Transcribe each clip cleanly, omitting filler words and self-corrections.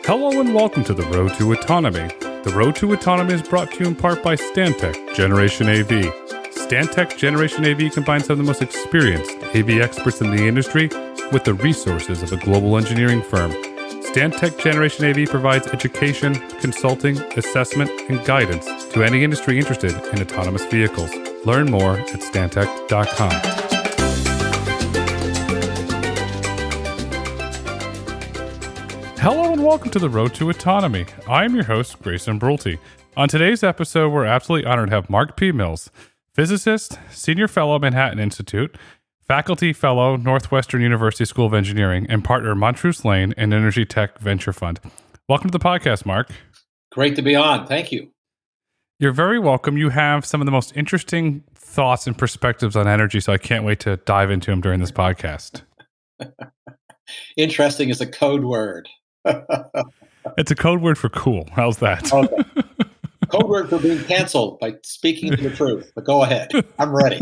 Hello and welcome to the Road to Autonomy. The Road to Autonomy is brought to you in part by Stantec Generation AV. Stantec Generation AV combines some of the most experienced AV experts in the industry with the resources of a global engineering firm. Stantec Generation AV provides education, consulting, assessment, and guidance to any industry interested in autonomous vehicles. Learn more at stantec.com. Hello and welcome to the Road to Autonomy. I am your host, Grayson Brulte. On today's episode, we're absolutely honored to have Mark P. Mills, physicist, senior fellow, Manhattan Institute, faculty fellow, Northwestern University School of Engineering, and partner, Montrose Lane, and Energy Tech Venture Fund. Welcome to the podcast, Mark. Great to be on. Thank you. You're very welcome. You have some of the most interesting thoughts and perspectives on energy, so I can't wait to dive into them during this podcast. Interesting is a code word. It's a code word for cool. How's that? Okay. Code word for being canceled by speaking the truth. But go ahead. I'm ready.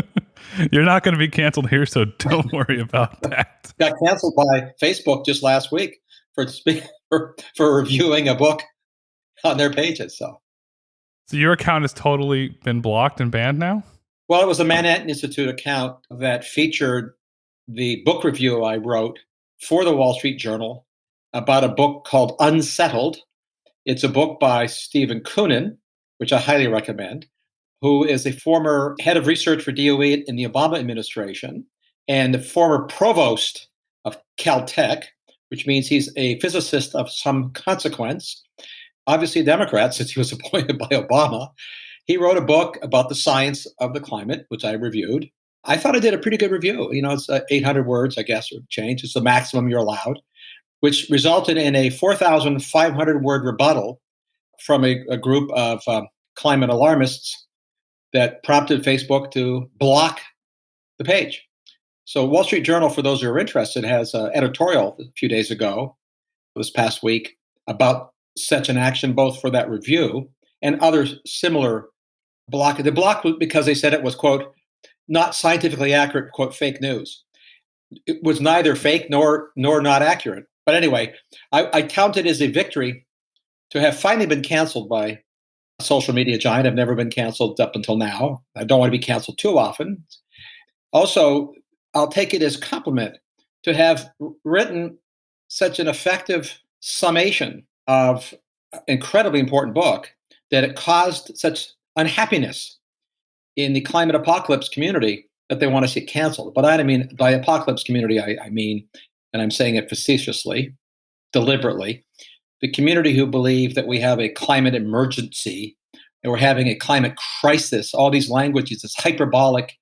You're not going to be canceled here, so don't worry about that. Got canceled by Facebook just last week for reviewing a book on their pages. So your account has totally been blocked and banned now? Well, it was a Manhattan Institute account that featured the book review I wrote for the Wall Street Journal about a book called Unsettled. It's a book by Stephen Koonin, which I highly recommend, who is a former head of research for DOE in the Obama administration and the former provost of Caltech, which means he's a physicist of some consequence, obviously a Democrat since he was appointed by Obama. He wrote a book about the science of the climate, which I reviewed. I thought I did a pretty good review. It's 800 words, I guess, or change. It's the maximum you're allowed, which resulted in a 4,500 word rebuttal from a group of climate alarmists that prompted Facebook to block the page. So Wall Street Journal, for those who are interested, has an editorial a few days ago, this past week, about such an action, both for that review and other similar block. The block was because they said it was, quote, not scientifically accurate, quote, fake news. It was neither fake nor not accurate. But anyway, I count it as a victory to have finally been canceled by a social media giant. I've never been canceled up until now. I don't want to be canceled too often. Also, I'll take it as a compliment to have written such an effective summation of an incredibly important book that it caused such unhappiness in the climate apocalypse community that they want to see it canceled. But I mean, by apocalypse community, I mean, and I'm saying it facetiously, deliberately, the community who believe that we have a climate emergency and we're having a climate crisis, all these languages, this hyperbolic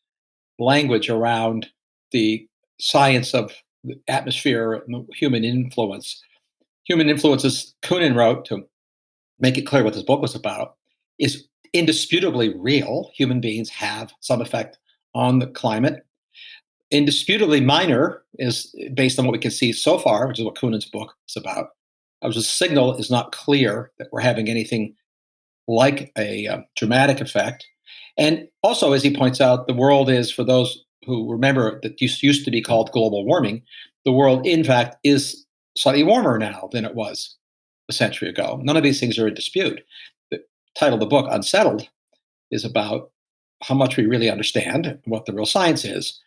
language around the science of the atmosphere and human influence. Human influence, as Koonin wrote to make it clear what this book was about, is indisputably real. Human beings have some effect on the climate. Indisputably minor is based on what we can see so far, which is what Koonin's book is about. The signal is not clear that we're having anything like a dramatic effect. And also, as he points out, the world is, for those who remember that this used to be called global warming, the world, in fact, is slightly warmer now than it was a century ago. None of these things are in dispute. The title of the book, Unsettled, is about how much we really understand what the real science is.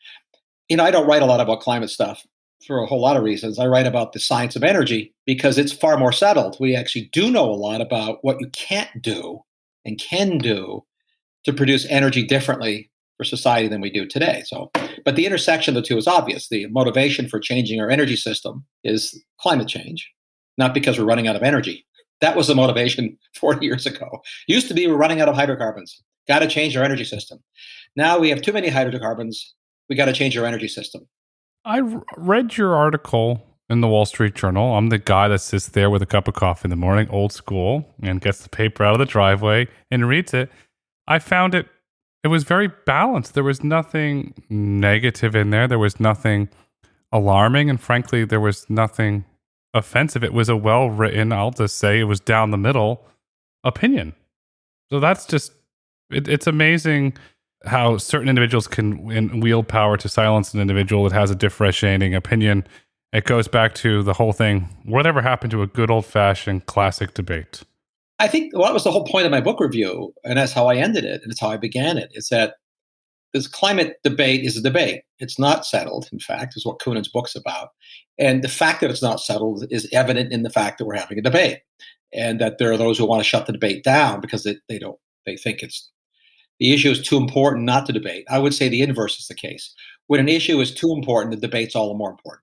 I don't write a lot about climate stuff for a whole lot of reasons. I write about the science of energy because it's far more settled. We actually do know a lot about what you can't do and can do to produce energy differently for society than we do today. But the intersection of the two is obvious. The motivation for changing our energy system is climate change, not because we're running out of energy. That was the motivation 40 years ago. Used to be we're running out of hydrocarbons. Got to change our energy system. Now we have too many hydrocarbons. We got to change our energy system. I read your article in the Wall Street Journal. I'm the guy that sits there with a cup of coffee in the morning, old school, and gets the paper out of the driveway and reads it. I found it was very balanced. There was nothing negative in there. There was nothing alarming. And frankly, there was nothing offensive. It was a well-written, I'll just say it was down the middle opinion. So that's just, it's amazing how certain individuals can wield power to silence an individual that has a differentiating opinion It goes back to the whole thing. Whatever happened to a good old-fashioned classic debate? I think that was the whole point of my book review, and that's how I ended it, and it's how I began it. It's that this climate debate is a debate. It's not settled, in fact, is what Kunin's book's about. And the fact that it's not settled is evident in the fact that we're having a debate, and that there are those who want to shut the debate down because they think the issue is too important not to debate. I would say the inverse is the case. When an issue is too important, the debate's all the more important.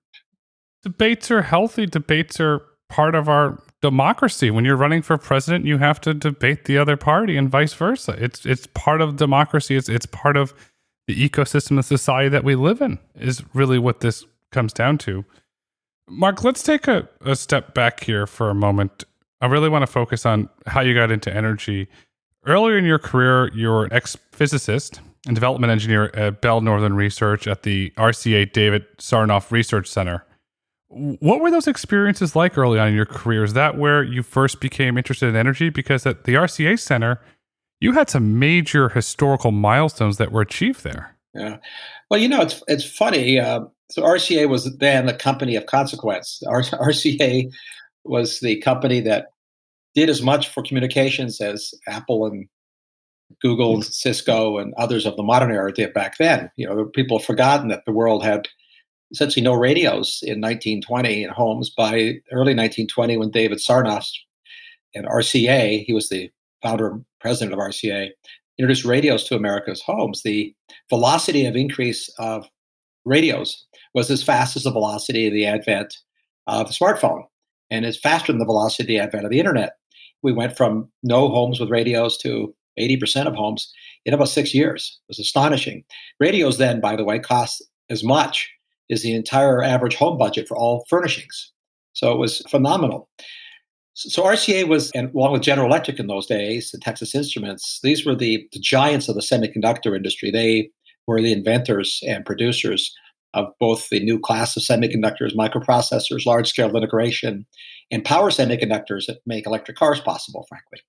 Debates are healthy. Debates are part of our democracy. When you're running for president, you have to debate the other party and vice versa. It's part of democracy. It's part of the ecosystem of society that we live in, is really what this comes down to. Mark, let's take a step back here for a moment. I really want to focus on how you got into energy. Earlier in your career, you were an ex-physicist and development engineer at Bell Northern Research at the RCA David Sarnoff Research Center. What were those experiences like early on in your career? Is that where you first became interested in energy? Because at the RCA Center, you had some major historical milestones that were achieved there. Yeah. Well, it's funny. So RCA was then a company of consequence. RCA was the company that did as much for communications as Apple and Google and Cisco and others of the modern era did back then. People have forgotten that the world had essentially no radios in 1920 in homes. By early 1920, when David Sarnoff and RCA, he was the founder and president of RCA, introduced radios to America's homes, the velocity of increase of radios was as fast as the velocity of the advent of the smartphone, and it's faster than the velocity of the advent of the internet. We went from no homes with radios to 80% of homes in about 6 years. It was astonishing. Radios then, by the way, cost as much as the entire average home budget for all furnishings. So it was phenomenal. So RCA was, and along with General Electric in those days, and Texas Instruments, these were the giants of the semiconductor industry. They were the inventors and producers of both the new class of semiconductors, microprocessors, large-scale integration, and power semiconductors that make electric cars possible, frankly.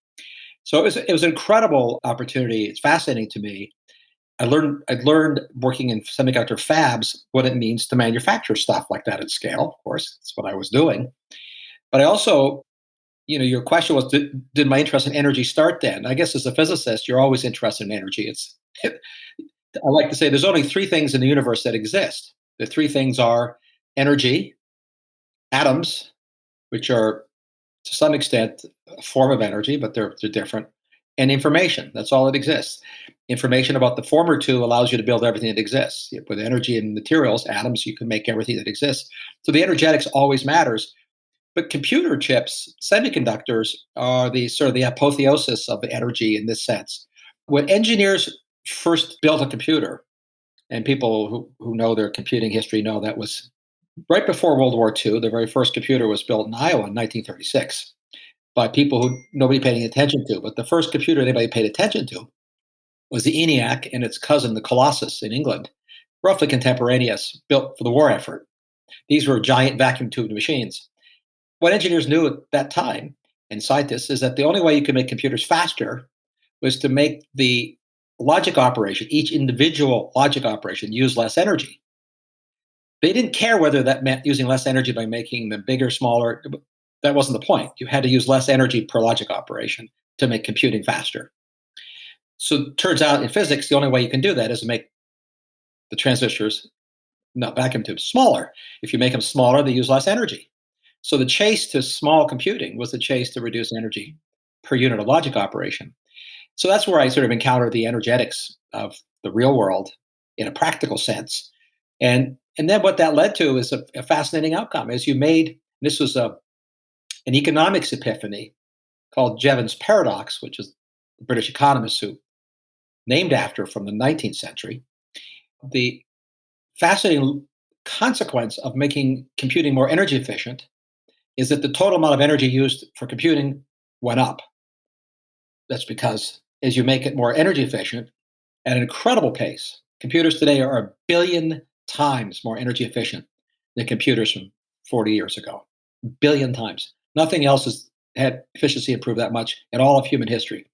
So it was an incredible opportunity. It's fascinating to me. I'd learned working in semiconductor fabs what it means to manufacture stuff like that at scale. Of course, that's what I was doing. But I also, your question was, did my interest in energy start then? I guess as a physicist, you're always interested in energy. I like to say there's only three things in the universe that exist. The three things are energy, atoms, which are to some extent a form of energy, but they're different, and information. That's all that exists. Information about the former two allows you to build everything that exists. With energy and materials, atoms, you can make everything that exists. So the energetics always matters. But computer chips, semiconductors, are the sort of the apotheosis of energy in this sense. When engineers first built a computer, and people who know their computing history know that was right before World War II. The very first computer was built in Iowa in 1936 by people who nobody paid any attention to. But the first computer anybody paid attention to was the ENIAC and its cousin, the Colossus, in England, roughly contemporaneous, built for the war effort. These were giant vacuum tube machines. What engineers knew at that time, and scientists, is that the only way you could make computers faster was to make the logic operation, each individual logic operation, use less energy. They didn't care whether that meant using less energy by making them bigger, smaller. That wasn't the point. You had to use less energy per logic operation to make computing faster. So it turns out in physics, the only way you can do that is to make the transistors, not vacuum tubes, smaller. If you make them smaller, they use less energy. So the chase to small computing was the chase to reduce energy per unit of logic operation. So that's where I sort of encountered the energetics of the real world in a practical sense. And then what that led to is a fascinating outcome. This was an economics epiphany called Jevons paradox, which is the British economist who named after from the 19th century. The fascinating consequence of making computing more energy efficient is that the total amount of energy used for computing went up. That's because as you make it more energy efficient at an incredible pace, computers today are 1 billion times more energy efficient than computers from 40 years ago. 1 billion times. Nothing else has had efficiency improved that much in all of human history.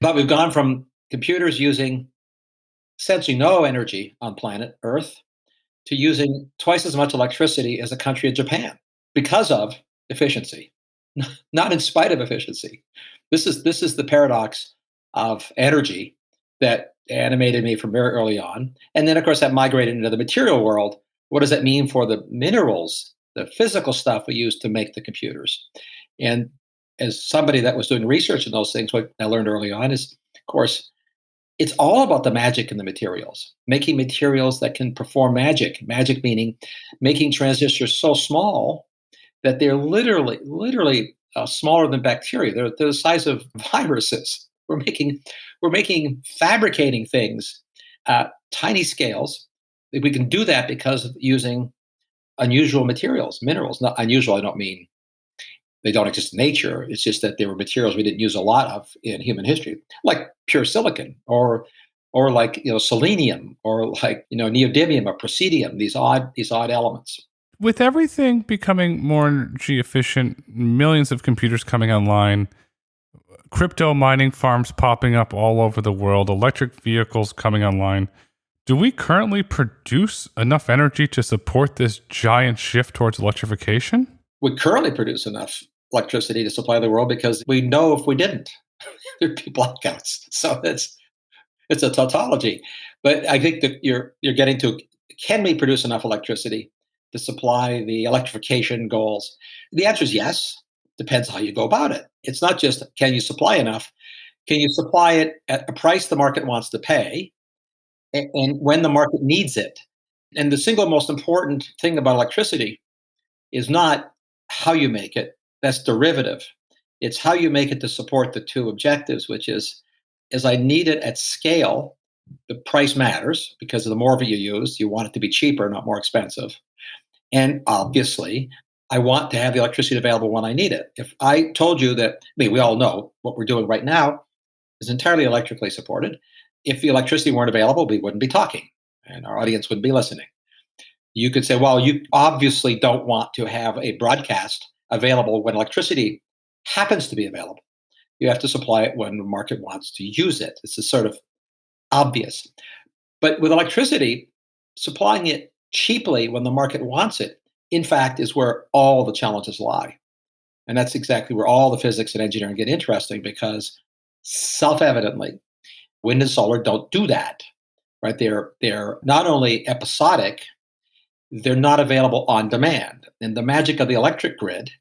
But we've gone from computers using essentially no energy on planet Earth to using twice as much electricity as the country of Japan because of efficiency, not in spite of efficiency. This is the paradox of energy that animated me from very early on. And then, of course, that migrated into the material world. What does that mean for the minerals, the physical stuff we use to make the computers? And as somebody that was doing research in those things, what I learned early on is, of course, it's all about the magic in the materials, making materials that can perform magic. Magic meaning making transistors so small that they're literally smaller than bacteria. They're the size of viruses. We're fabricating things at tiny scales. We can do that because of using unusual materials, minerals. Not unusual, I don't mean they don't exist in nature. It's just that they were materials we didn't use a lot of in human history, like pure silicon or like selenium or like neodymium or praseodymium. These odd elements. With everything becoming more energy efficient, millions of computers coming online, crypto mining farms popping up all over the world, electric vehicles coming online, do we currently produce enough energy to support this giant shift towards electrification? We currently produce enough electricity to supply the world because we know if we didn't, there'd be blackouts. So it's a tautology. But I think that you're getting to, can we produce enough electricity to supply the electrification goals? The answer is yes. Depends how you go about it. It's not just can you supply enough? Can you supply it at a price the market wants to pay and when the market needs it? And the single most important thing about electricity is not how you make it. That's derivative. It's how you make it to support the two objectives, which is, as I need it at scale, the price matters because the more of it you use, you want it to be cheaper, not more expensive. And obviously, I want to have the electricity available when I need it. If I told you that, we all know what we're doing right now is entirely electrically supported. If the electricity weren't available, we wouldn't be talking and our audience wouldn't be listening. You could say, well, you obviously don't want to have a broadcast available when electricity happens to be available. You have to supply it when the market wants to use it. It's a sort of obvious. But with electricity, supplying it cheaply when the market wants it, in fact, is where all the challenges lie. And that's exactly where all the physics and engineering get interesting because self-evidently, wind and solar don't do that, right? They're not only episodic, they're not available on demand. And the magic of the electric grid,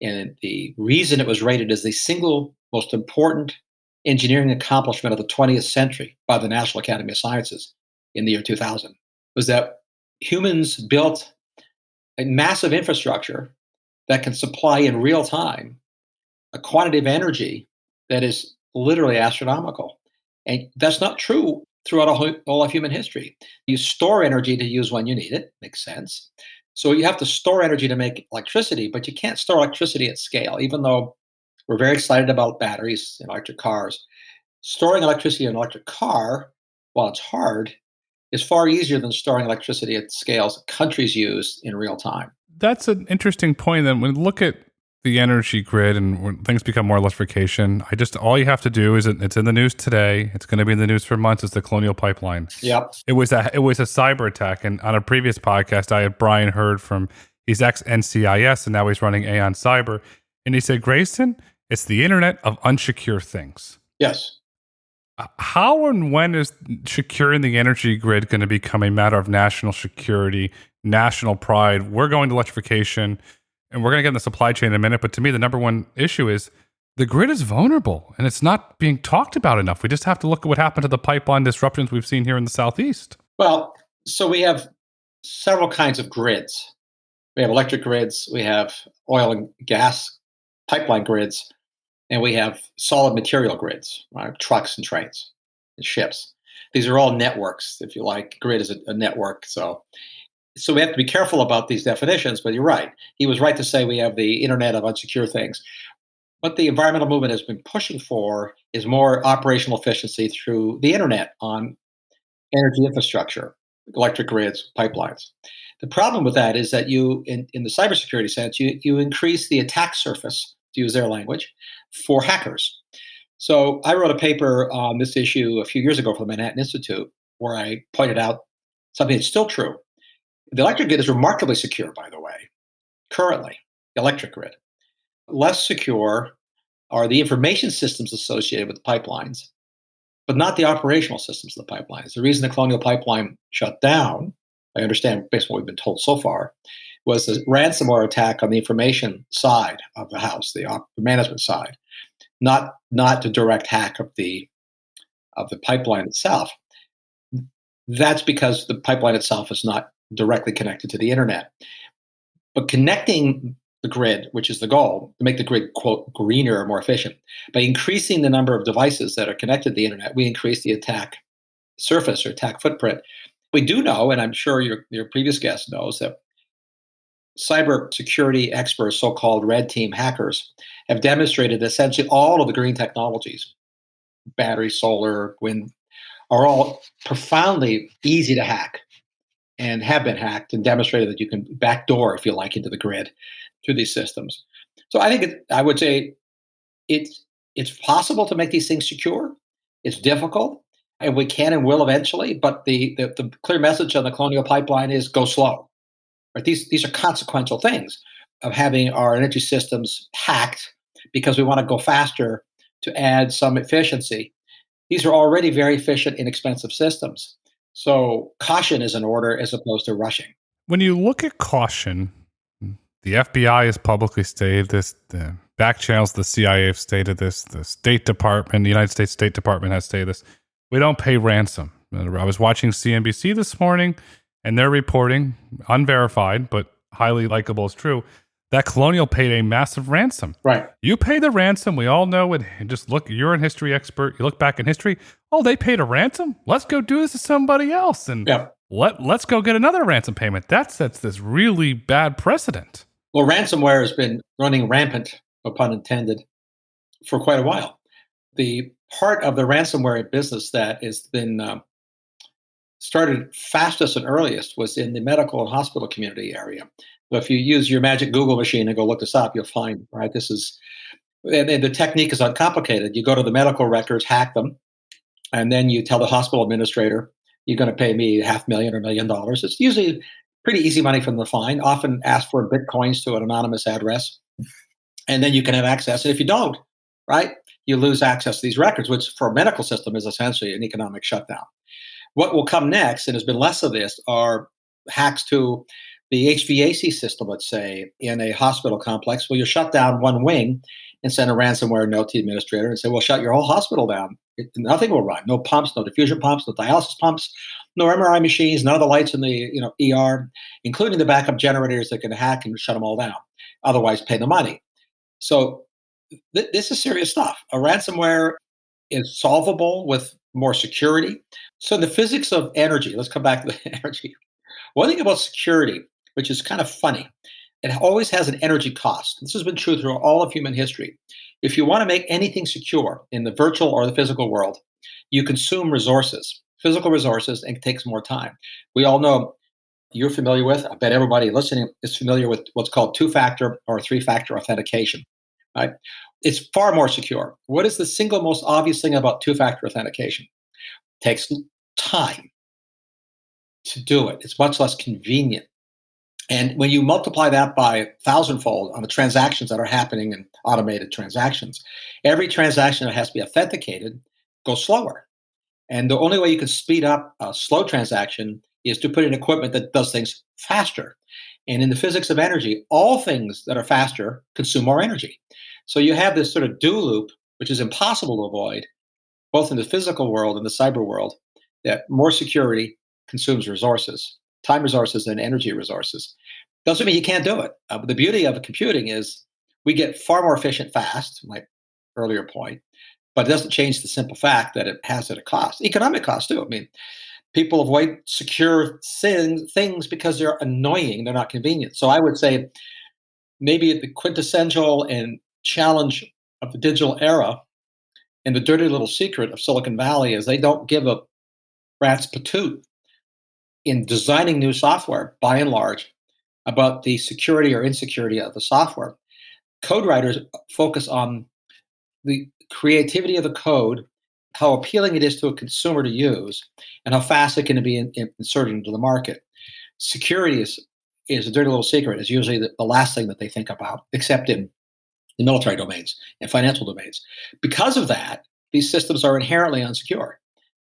and the reason it was rated as the single most important engineering accomplishment of the 20th century by the National Academy of Sciences in the year 2000, was that humans built a massive infrastructure that can supply in real time a quantity of energy that is literally astronomical. And that's not true throughout all of human history. You store energy to use when you need it. Makes sense. So you have to store energy to make electricity, but you can't store electricity at scale, even though we're very excited about batteries in electric cars. Storing electricity in an electric car, while it's hard, is far easier than storing electricity at scales countries use in real time. That's an interesting point. Then when we look at the energy grid and when things become more electrification, all you have to do is it's in the news today. It's going to be in the news for months. It's the Colonial Pipeline. Yep. It was a cyber attack. And on a previous podcast, I had Brian Hurd he's ex-NCIS and now he's running Aon Cyber. And he said, Grayson, it's the internet of unsecure things. Yes. How and when is securing the energy grid going to become a matter of national security, national pride? We're going to electrification, and we're going to get in the supply chain in a minute. But to me, the number one issue is the grid is vulnerable, and it's not being talked about enough. We just have to look at what happened to the pipeline disruptions we've seen here in the Southeast. Well, so we have several kinds of grids. We have electric grids, we have oil and gas pipeline grids, and we have solid material grids, right? Trucks and trains and ships. These are all networks, if you like. Grid is a network. So we have to be careful about these definitions, but you're right. He was right to say we have the internet of unsecure things. What the environmental movement has been pushing for is more operational efficiency through the internet on energy infrastructure, electric grids, pipelines. The problem with that is that you, in the cybersecurity sense, you increase the attack surface, to use their language, for hackers. So I wrote a paper on this issue a few years ago for the Manhattan Institute where I pointed out something that's still true. The electric grid is remarkably secure, by the way, currently, the electric grid. Less secure are the information systems associated with the pipelines, but not the operational systems of the pipelines. The reason the Colonial Pipeline shut down, I understand based on what we've been told so far, was the ransomware attack on the information side of the house, the management side, not the direct hack of the pipeline itself. That's because the pipeline itself is not directly connected to the internet. But connecting the grid, which is the goal, to make the grid, quote, greener or more efficient, by increasing the number of devices that are connected to the internet, we increase the attack surface or attack footprint. We do know, and I'm sure your previous guest knows, that cybersecurity experts, so-called red team hackers, have demonstrated essentially all of the green technologies, battery, solar, wind, are all profoundly easy to hack and have been hacked, and demonstrated that you can backdoor, if you like, into the grid through these systems. So I think I would say it's possible to make these things secure. It's difficult, and we can and will eventually. But the clear message on the Colonial Pipeline is go slow. Right? These are consequential things of having our energy systems hacked because we want to go faster to add some efficiency. These are already very efficient, inexpensive systems. So caution is in order as opposed to rushing. When you look at caution, the FBI has publicly stated this, the back channels of the CIA have stated this, the State Department, the United States State Department has stated this. We don't pay ransom. I was watching CNBC this morning, and they're reporting, unverified, but highly likable as true, that Colonial paid a massive ransom. Right. You pay the ransom. We all know it. Just look, you're a history expert. You look back in history. Oh, they paid a ransom? Let's go do this to somebody else. And let's go get another ransom payment. That sets this really bad precedent. Well, ransomware has been running rampant, no pun intended, for quite a while. The part of the ransomware business that has been started fastest and earliest was in the medical and hospital community area. So if you use your magic Google machine and go look this up, you'll find, right, this is, and the technique is uncomplicated. You go to the medical records, hack them, and then you tell the hospital administrator, you're going to pay me $500,000 or $1 million. It's usually pretty easy money from the fine, often ask for Bitcoins to an anonymous address, and then you can have access. And if you don't, right, you lose access to these records, which for a medical system is essentially an economic shutdown. What will come next, and there's been less of this, are hacks to the HVAC system, let's say, in a hospital complex. Well, you shut down one wing and send a ransomware note to the administrator and say, well, shut your whole hospital down. Nothing will run. No pumps, no diffusion pumps, no dialysis pumps, no MRI machines, none of the lights in the ER, including the backup generators that can hack and shut them all down. Otherwise, pay the money. So this is serious stuff. A ransomware is solvable with more security. So the physics of energy, let's come back to the energy. One thing about security, which is kind of funny, it always has an energy cost. This has been true through all of human history. If you want to make anything secure in the virtual or the physical world, you consume resources, physical resources, and it takes more time. We all know, you're familiar with, I bet everybody listening is familiar with what's called two-factor or three-factor authentication, right? It's far more secure. What is the single most obvious thing about two-factor authentication? It takes time to do it. It's much less convenient. And when you multiply that by 1,000-fold on the transactions that are happening in automated transactions, every transaction that has to be authenticated goes slower. And the only way you can speed up a slow transaction is to put in equipment that does things faster. And in the physics of energy, all things that are faster consume more energy. So you have this sort of do loop, which is impossible to avoid, both in the physical world and the cyber world, that more security consumes resources, time resources and energy resources. Doesn't mean you can't do it. But the beauty of computing is we get far more efficient fast, my earlier point, but it doesn't change the simple fact that it has at a cost. Economic cost too. I mean, people avoid secure things because they're annoying, they're not convenient. So I would say maybe the quintessential and challenge of the digital era and the dirty little secret of Silicon Valley is they don't give a rat's patoot in designing new software, by and large, about the security or insecurity of the software. Code writers focus on the creativity of the code, how appealing it is to a consumer to use, and how fast it can be inserted into the market. security is a dirty little secret. It's usually the last thing that they think about, except in the military domains and financial domains. Because of that, these systems are inherently unsecure.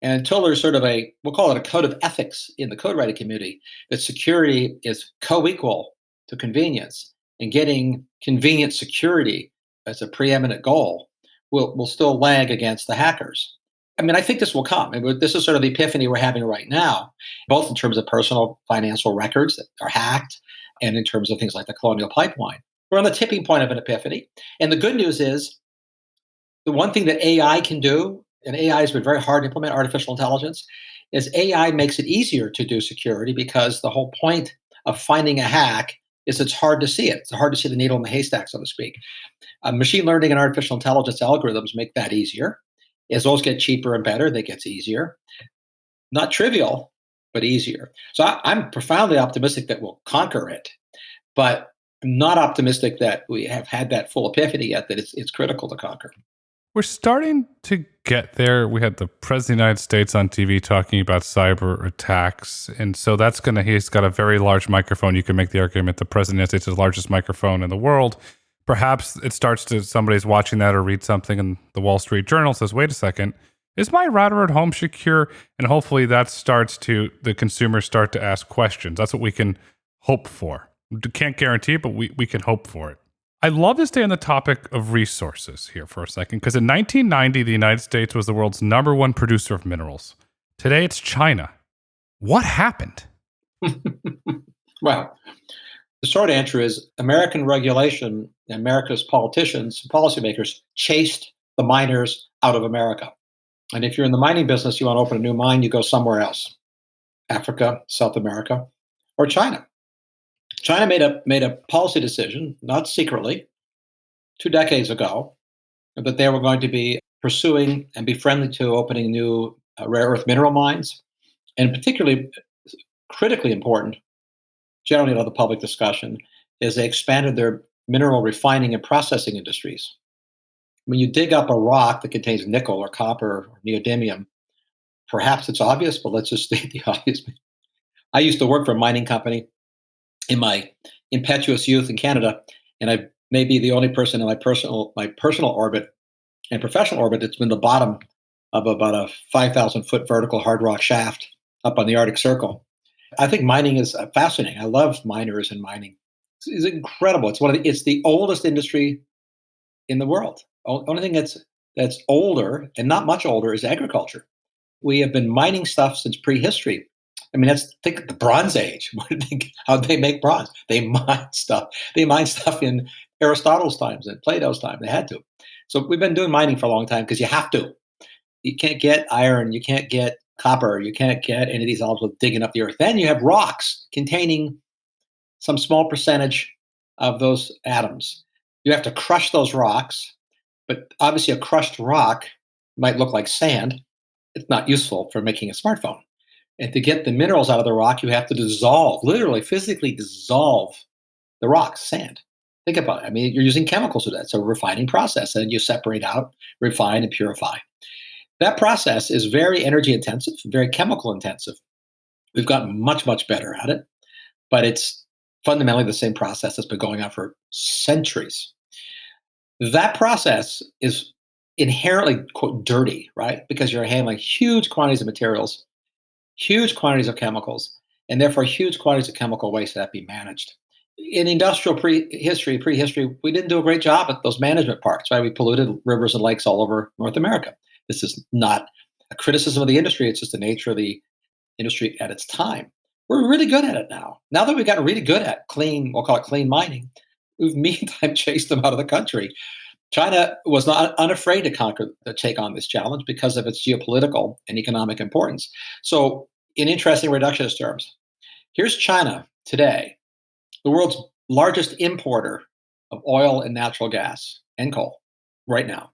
And until there's sort of we'll call it a code of ethics in the code writing community, that security is co-equal to convenience, and getting convenient security as a preeminent goal will still lag against the hackers. I mean, I think this will come. And this is sort of the epiphany we're having right now, both in terms of personal financial records that are hacked and in terms of things like the Colonial Pipeline. We're on the tipping point of an epiphany. And the good news is the one thing that AI can do, and AI has been very hard to implement, artificial intelligence, is AI makes it easier to do security, because the whole point of finding a hack is it's hard to see it. It's hard to see the needle in the haystack, so to speak. Machine learning and artificial intelligence algorithms make that easier. As those get cheaper and better, that gets easier. Not trivial, but easier. So I'm profoundly optimistic that we'll conquer it, but I'm not optimistic that we have had that full epiphany yet, that it's critical to conquer. We're starting to get there. We had the President of the United States on TV talking about cyber attacks. And so he's got a very large microphone. You can make the argument the President of the United States is the largest microphone in the world. Perhaps it starts to, somebody's watching that or read something and the Wall Street Journal says, wait a second, is my router at home secure? And hopefully the consumers start to ask questions. That's what we can hope for. Can't guarantee it, but we can hope for it. I'd love to stay on the topic of resources here for a second, because in 1990, the United States was the world's #1 producer of minerals. Today, it's China. What happened? Well, the short answer is American regulation, America's politicians, policymakers chased the miners out of America. And if you're in the mining business, you want to open a new mine, you go somewhere else. Africa, South America, or China. China made a policy decision, not secretly, 2 decades ago, that they were going to be pursuing and be friendly to opening new rare earth mineral mines, and particularly critically important, generally out of the public discussion, is they expanded their mineral refining and processing industries. When you dig up a rock that contains nickel or copper or neodymium, perhaps it's obvious, but let's just state the obvious. I used to work for a mining company in my impetuous youth in Canada, and I may be the only person in my personal orbit and professional orbit that's been the bottom of about a 5,000-foot vertical hard rock shaft up on the Arctic Circle. I think mining is fascinating. I love miners and mining. It's incredible. It's the oldest industry in the world. Only thing that's older, and not much older, is agriculture. We have been mining stuff since prehistory. I mean, think of the Bronze Age. How did they make bronze? They mined stuff. They mined stuff in Aristotle's times and Plato's time. They had to. So we've been doing mining for a long time because you have to. You can't get iron. You can't get copper. You can't get any of these elements with digging up the earth. Then you have rocks containing some small percentage of those atoms. You have to crush those rocks, but obviously a crushed rock might look like sand. It's not useful for making a smartphone. And to get the minerals out of the rock, you have to dissolve, literally physically dissolve the rock, sand. Think about it. I mean, you're using chemicals with that. It's a refining process, and you separate out, refine, and purify. That process is very energy intensive, very chemical intensive. We've gotten much, much better at it, but it's fundamentally the same process that's been going on for centuries. That process is inherently, quote, dirty, right? Because you're handling huge quantities of materials, huge quantities of chemicals, and therefore huge quantities of chemical waste that have to be managed. In industrial prehistory, we didn't do a great job at those management parts, right? We polluted rivers and lakes all over North America. This is not a criticism of the industry. It's just the nature of the industry at its time. We're really good at it now. Now that we've gotten really good at we'll call it clean mining, we've meantime chased them out of the country. China was not unafraid to take on this challenge because of its geopolitical and economic importance. So in interesting reductionist terms, here's China today, the world's largest importer of oil and natural gas and coal right now.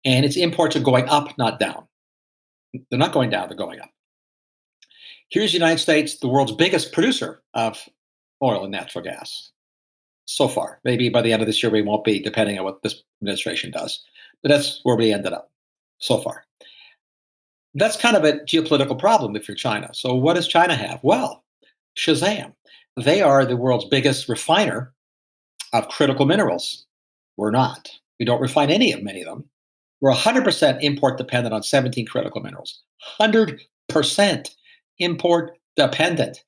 And its imports are going up, not down. They're not going down, they're going up. Here's the United States, the world's biggest producer of oil and natural gas. So far, maybe by the end of this year, we won't be, depending on what this administration does. But that's where we ended up so far. That's kind of a geopolitical problem if you're China. So what does China have? Well, Shazam. They are the world's biggest refiner of critical minerals. We're not. We don't refine many of them. We're 100% import dependent on 17 critical minerals. 100% import dependent.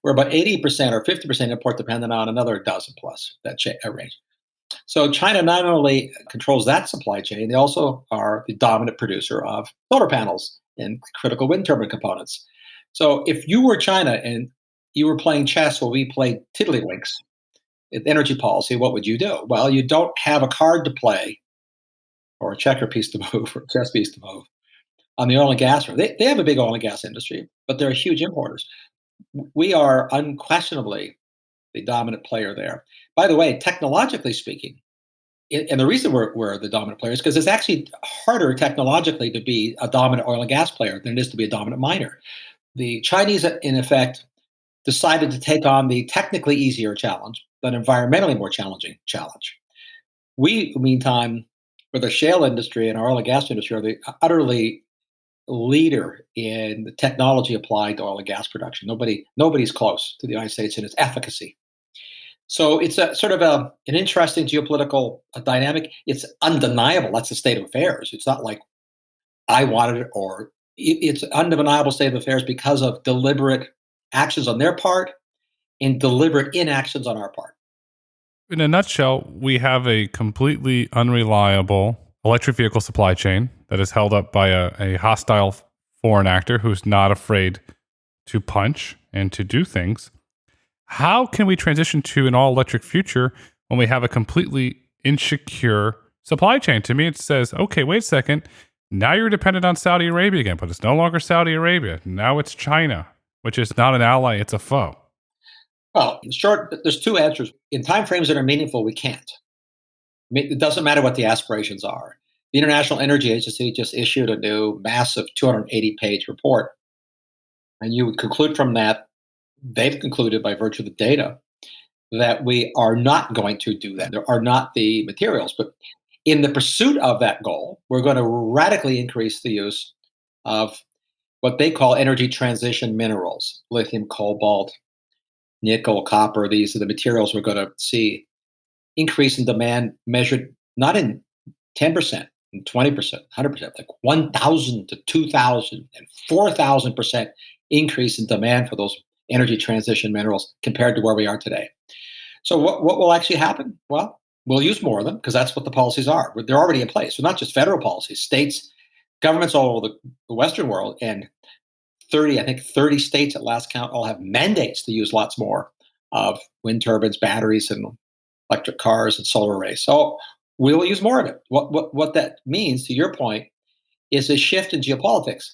We're about 80% or 50% import dependent on another dozen plus that range. So China not only controls that supply chain, they also are the dominant producer of solar panels and critical wind turbine components. So if you were China and you were playing chess while we played tiddlywinks, energy policy, what would you do? Well, you don't have a card to play or a checker piece to move or a chess piece to move on the oil and gas front. They have a big oil and gas industry, but they're huge importers. We are unquestionably the dominant player there. By the way, technologically speaking, and the reason we're the dominant player is because it's actually harder technologically to be a dominant oil and gas player than it is to be a dominant miner. The Chinese, in effect, decided to take on the technically easier challenge, but environmentally more challenging challenge. We, meantime, for the shale industry and our oil and gas industry, are the utterly leader in the technology applied to oil and gas production. Nobody's close to the United States in its efficacy. So it's a sort of an interesting geopolitical dynamic. It's undeniable. That's the state of affairs. It's not like I wanted it, or it's an undeniable state of affairs because of deliberate actions on their part and deliberate inactions on our part. In a nutshell, we have a completely unreliable electric vehicle supply chain that is held up by a hostile foreign actor who's not afraid to punch and to do things. How can we transition to an all-electric future when we have a completely insecure supply chain? To me, it says, okay, wait a second. Now you're dependent on Saudi Arabia again, but it's no longer Saudi Arabia. Now it's China, which is not an ally, it's a foe. Well, in short, there's two answers. In timeframes that are meaningful, we can't. It doesn't matter what the aspirations are. The International Energy Agency just issued a new massive 280-page report. And you would conclude from that, they've concluded by virtue of the data, that we are not going to do that. There are not the materials. But in the pursuit of that goal, we're going to radically increase the use of what they call energy transition minerals: lithium, cobalt, nickel, copper. These are the materials we're going to see increase in demand, measured not in 10%, and 20%, 100%, like 1,000 to 2,000 and 4,000% increase in demand for those energy transition minerals compared to where we are today. So what will actually happen? Well, we'll use more of them because that's what the policies are. They're already in place. So not just federal policies, states, governments all over the Western world, and 30 states at last count all have mandates to use lots more of wind turbines, batteries, and electric cars and solar arrays. So we will use more of it. What that means, to your point, is a shift in geopolitics.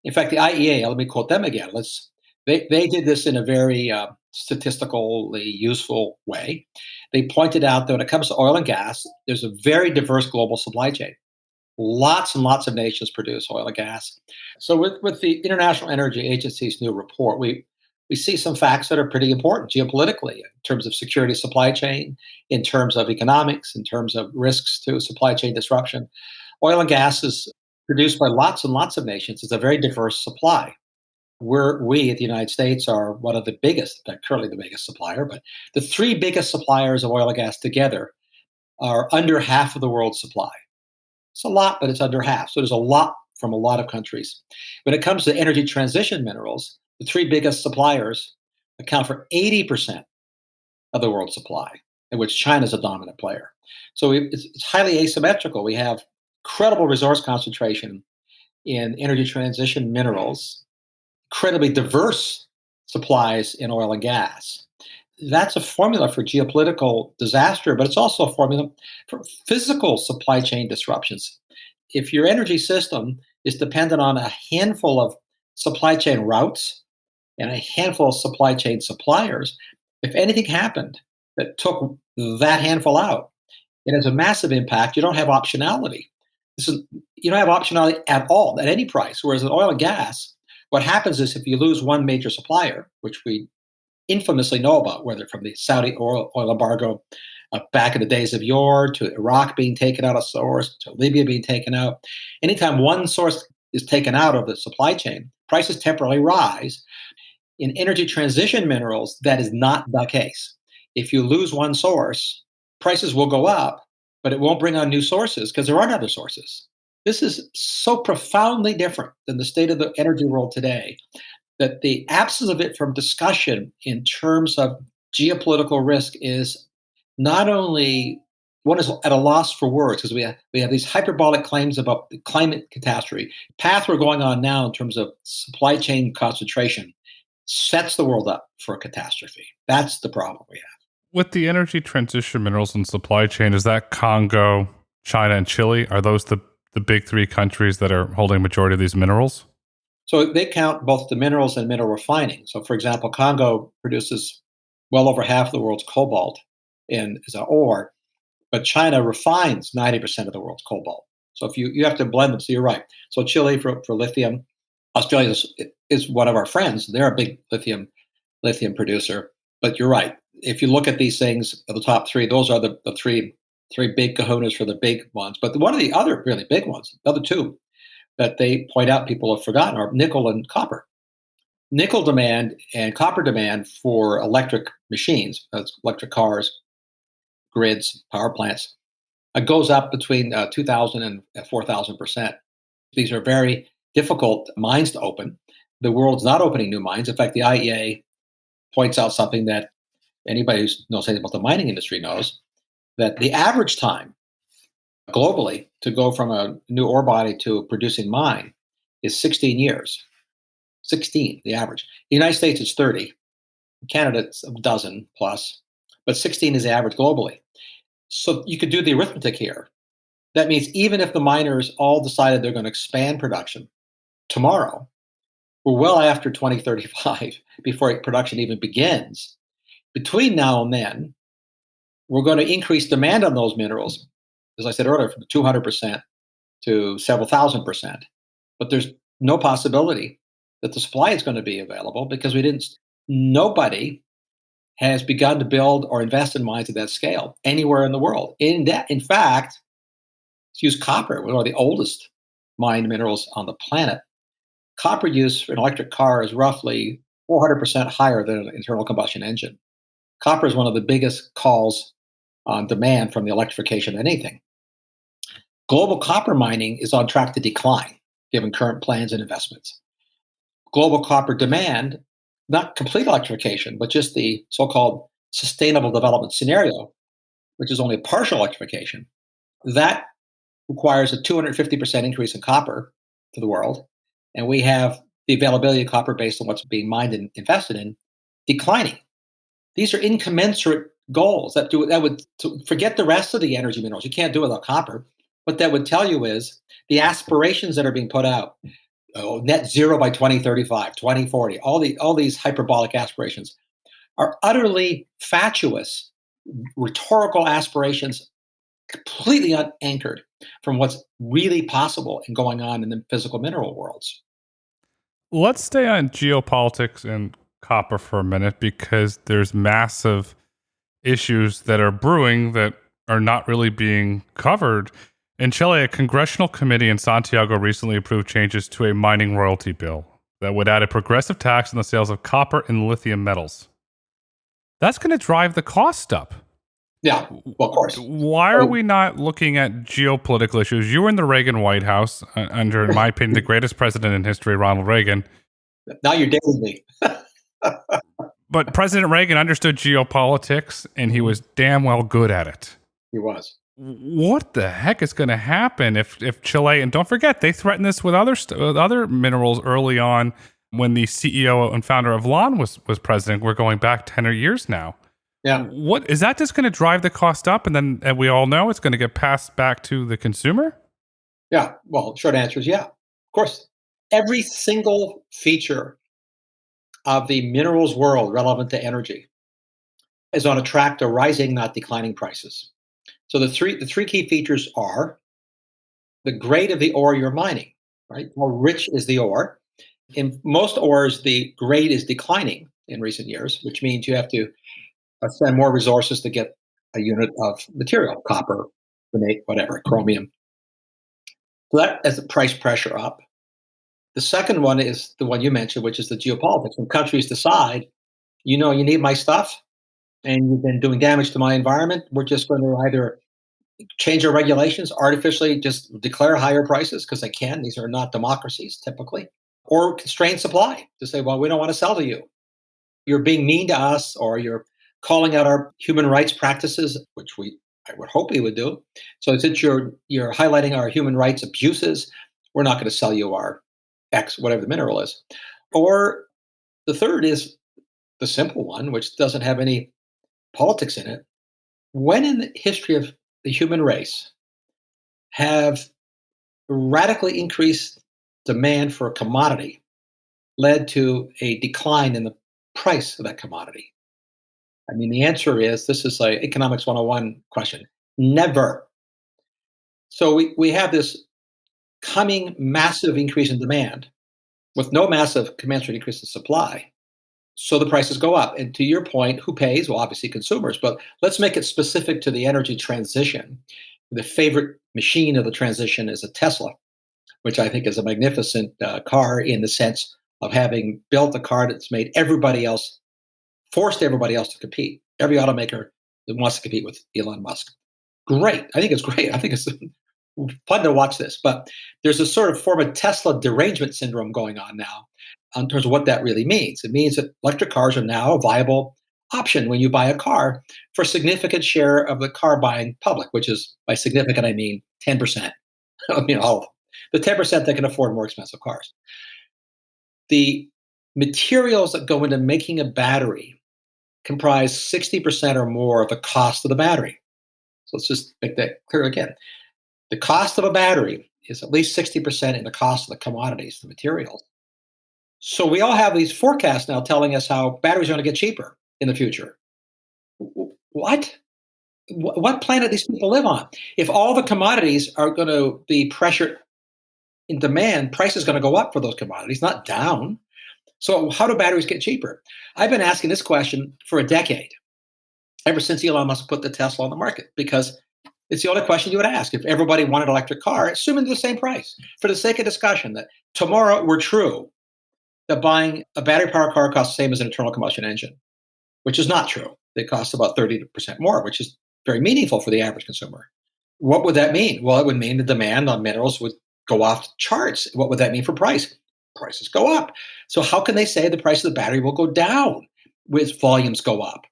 In fact, the IEA, let me quote them again. They did this in a very statistically useful way. They pointed out that when it comes to oil and gas, there's a very diverse global supply chain. Lots and lots of nations produce oil and gas. So with the International Energy Agency's new report, we see some facts that are pretty important geopolitically in terms of security of supply chain, in terms of economics, in terms of risks to supply chain disruption. Oil and gas is produced by lots and lots of nations. It's a very diverse supply. We at the United States are one of the biggest, currently the biggest supplier, but the three biggest suppliers of oil and gas together are under half of the world's supply. It's a lot, but it's under half. So there's a lot from a lot of countries. When it comes to energy transition minerals, the three biggest suppliers account for 80% of the world's supply, in which China is a dominant player. So it's highly asymmetrical. We have incredible resource concentration in energy transition minerals, incredibly diverse supplies in oil and gas. That's a formula for geopolitical disaster, but it's also a formula for physical supply chain disruptions. If your energy system is dependent on a handful of supply chain routes and a handful of supply chain suppliers, if anything happened that took that handful out, it has a massive impact. You don't have optionality. You don't have optionality at all at any price. Whereas in oil and gas, what happens is if you lose one major supplier, which we infamously know about, whether from the Saudi oil embargo back in the days of yore, to Iraq being taken out of source, to Libya being taken out. Anytime one source is taken out of the supply chain, prices temporarily rise. In energy transition minerals, that is not the case. If you lose one source, prices will go up, but it won't bring on new sources because there aren't other sources. This is so profoundly different than the state of the energy world today that the absence of it from discussion in terms of geopolitical risk is not only one is at a loss for words because we have these hyperbolic claims about the climate catastrophe path we're going on now in terms of supply chain concentration sets the world up for a catastrophe. That's the problem we have. With the energy transition minerals and supply chain, is that Congo, China, and Chile? Are those the big three countries that are holding majority of these minerals? So they count both the minerals and mineral refining. So, for example, Congo produces well over half of the world's cobalt as an ore, but China refines 90% of the world's cobalt. So if you have to blend them, so you're right. So Chile for lithium, Australia is one of our friends. They're a big lithium producer. But you're right. If you look at these things, the top three, those are the three big kahunas for the big ones. But one of the other really big ones, the other two that they point out people have forgotten are nickel and copper. Nickel demand and copper demand for electric machines, that's electric cars, grids, power plants, goes up between 2,000 and 4,000%. These are very difficult mines to open. The world's not opening new mines. In fact, the IEA points out something that anybody who knows anything about the mining industry knows, that the average time globally to go from a new ore body to a producing mine is 16 years. 16, the average. In the United States, it's 30. In Canada, it's a dozen plus, but 16 is the average globally. So you could do the arithmetic here. That means even if the miners all decided they're going to expand production tomorrow, we're well after 2035 before production even begins. Between now and then, we're going to increase demand on those minerals, as I said earlier, from 200% to several thousand%. But there's no possibility that the supply is going to be available because nobody has begun to build or invest in mines at that scale anywhere in the world. In fact, let's use copper, one of the oldest mined minerals on the planet. Copper use for an electric car is roughly 400% higher than an internal combustion engine. Copper is one of the biggest calls on demand from the electrification of anything. Global copper mining is on track to decline, given current plans and investments. Global copper demand, not complete electrification, but just the so-called sustainable development scenario, which is only a partial electrification, that requires a 250% increase in copper to the world. And we have the availability of copper based on what's being mined and invested in declining. These are incommensurate goals that would forget the rest of the energy minerals. You can't do it without copper. What that would tell you is the aspirations that are being put out, net zero by 2035, 2040, all these hyperbolic aspirations are utterly fatuous, rhetorical aspirations, completely unanchored from what's really possible and going on in the physical mineral worlds. Let's stay on geopolitics and copper for a minute, because there's massive issues that are brewing that are not really being covered. In Chile, a congressional committee in Santiago recently approved changes to a mining royalty bill that would add a progressive tax on the sales of copper and lithium metals. That's going to drive the cost up. Yeah, well, of course. Why are we not looking at geopolitical issues? You were in the Reagan White House under, in my opinion, the greatest president in history, Ronald Reagan. Now you're dating me. But President Reagan understood geopolitics, and he was damn well good at it. He was. What the heck is going to happen if Chile, and don't forget, they threatened this with other minerals early on when the CEO and founder of LAN was president. We're going back 10 years now. Yeah. What is that just going to drive the cost up, and then we all know it's going to get passed back to the consumer? Yeah. Well, short answer is yeah. Of course. Every single feature of the minerals world relevant to energy is on a track to rising, not declining prices. So the three key features are the grade of the ore you're mining, right? How rich is the ore? In most ores, the grade is declining in recent years, which means you have to spend more resources to get a unit of material, copper, vanadium, whatever, chromium. So that has the price pressure up. The second one is the one you mentioned, which is the geopolitics. When countries decide, you need my stuff and you've been doing damage to my environment, we're just going to either change our regulations, artificially just declare higher prices because they can. These are not democracies typically, or constrain supply to say, well, we don't want to sell to you. You're being mean to us, or you're calling out our human rights practices, which I would hope we would do. So since you're highlighting our human rights abuses, we're not going to sell you our X, whatever the mineral is. Or the third is the simple one, which doesn't have any politics in it. When in the history of the human race have radically increased demand for a commodity led to a decline in the price of that commodity? I mean, the answer is, this is like economics 101 question. Never. So we have this coming massive increase in demand with no massive commensurate increase in supply. So the prices go up. And to your point, who pays? Well, obviously consumers, but let's make it specific to the energy transition. The favorite machine of the transition is a Tesla, which I think is a magnificent car in the sense of having built a car that's made forced everybody else to compete. Every automaker that wants to compete with Elon Musk. Great. I think it's great. I think it's fun to watch this. But there's a sort of form of Tesla derangement syndrome going on now in terms of what that really means. It means that electric cars are now a viable option when you buy a car for a significant share of the car buying public, which is, by significant, I mean 10%. I mean, all of them. The 10% that can afford more expensive cars. The materials that go into making a battery comprise 60% or more of the cost of the battery. So let's just make that clear again. The cost of a battery is at least 60% in the cost of the commodities, the materials. So we all have these forecasts now telling us how batteries are going to get cheaper in the future. What? What planet these people live on? If all the commodities are going to be pressured in demand, price is going to go up for those commodities, not down. So how do batteries get cheaper? I've been asking this question for a decade, ever since Elon Musk put the Tesla on the market, because it's the only question you would ask. If everybody wanted an electric car, assuming the same price, for the sake of discussion, that tomorrow it were true that buying a battery-powered car costs the same as an internal combustion engine, which is not true. They cost about 30% more, which is very meaningful for the average consumer. What would that mean? Well, it would mean the demand on minerals would go off the charts. What would that mean for price? Prices go up. So how can they say the price of the battery will go down with volumes go up?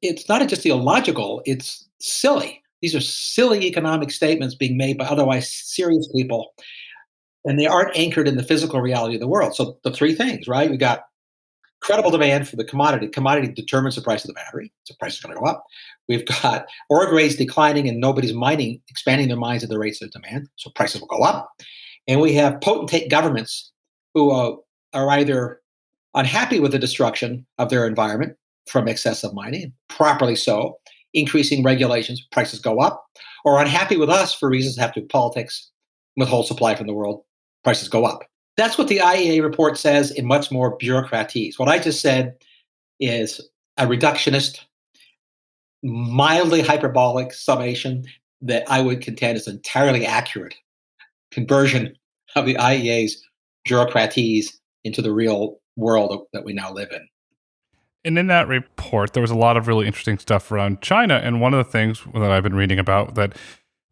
It's not just illogical, it's silly. These are silly economic statements being made by otherwise serious people, and they aren't anchored in the physical reality of the world. So the three things, right? We got credible demand for the commodity. Commodity determines the price of the battery, so price is going to go up. We've got ore grades declining and nobody's expanding their mines at the rates of demand, so prices will go up. And we have potentate governments who are either unhappy with the destruction of their environment from excessive mining, properly so, increasing regulations, prices go up, or unhappy with us for reasons that have to do with politics, withhold supply from the world, prices go up. That's what the IEA report says in much more bureaucratese. What I just said is a reductionist, mildly hyperbolic summation that I would contend is entirely accurate conversion of the IEA's bureaucratese into the real world that we now live in. And in that report, there was a lot of really interesting stuff around China. And one of the things that I've been reading about that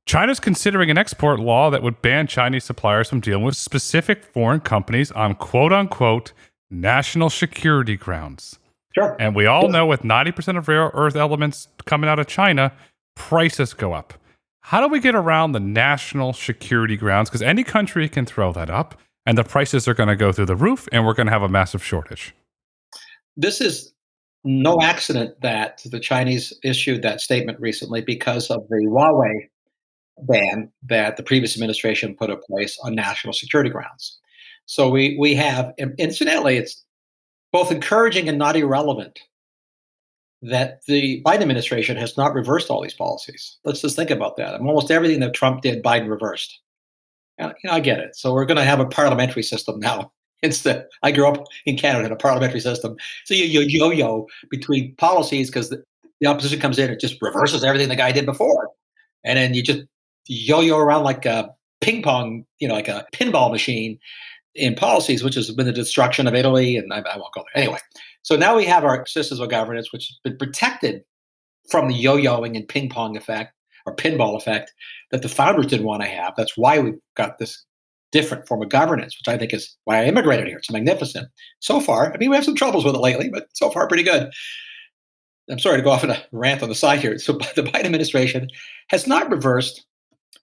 China's considering an export law that would ban Chinese suppliers from dealing with specific foreign companies on quote unquote national security grounds. Sure. And we all know with 90% of rare earth elements coming out of China, prices go up. How do we get around the national security grounds? Because any country can throw that up and the prices are going to go through the roof and we're going to have a massive shortage. This is no accident that the Chinese issued that statement recently because of the Huawei ban that the previous administration put in place on national security grounds. So we have, incidentally, it's both encouraging and not irrelevant that the Biden administration has not reversed all these policies. Let's just think about that. And almost everything that Trump did, Biden reversed. And, I get it. So we're going to have a parliamentary system now. Instead, I grew up in Canada in a parliamentary system. So you yo-yo between policies because the opposition comes in and just reverses everything the guy did before. And then you just yo-yo around like a ping pong, like a pinball machine. in policies, which has been the destruction of Italy, and I won't go there. Anyway, so now we have our systems of governance, which has been protected from the yo-yoing and ping pong effect or pinball effect that the founders didn't want to have. That's why we've got this different form of governance, which I think is why I immigrated here. It's magnificent. So far, I mean, we have some troubles with it lately, but so far pretty good. I'm sorry to go off on a rant on the side here. So the Biden administration has not reversed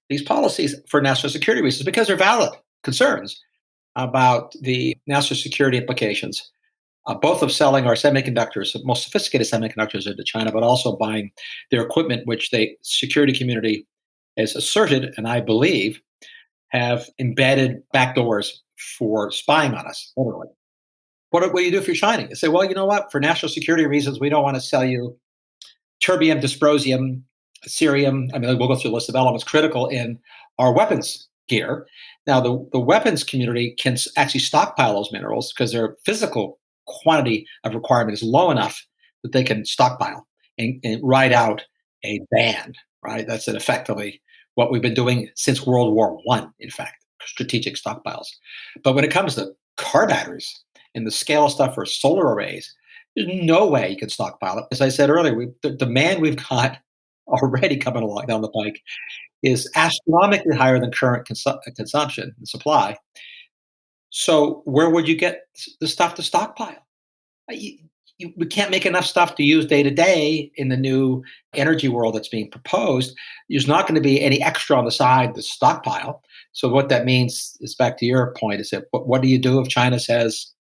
these policies for national security reasons because they're valid concerns about the national security implications, both of selling our semiconductors, most sophisticated semiconductors into China, but also buying their equipment, which the security community has asserted, and I believe, have embedded backdoors for spying on us, literally. What do you do if you're China? You say, well, you know what? For national security reasons, we don't want to sell you terbium, dysprosium, cerium. I mean, we'll go through a list of elements critical in our weapons gear. Now, the weapons community can actually stockpile those minerals because their physical quantity of requirement is low enough that they can stockpile and ride out a ban, right? That's effectively what we've been doing since World War I, in fact, strategic stockpiles. But when it comes to car batteries and the scale of stuff for solar arrays, there's no way you can stockpile it. As I said earlier, the demand we've got already coming along down the pike is astronomically higher than current consumption and supply. So where would you get the stuff to stockpile? We can't make enough stuff to use day to day in the new energy world that's being proposed. There's not going to be any extra on the side to stockpile. So what that means is, back to your point, is that what do you do if China says,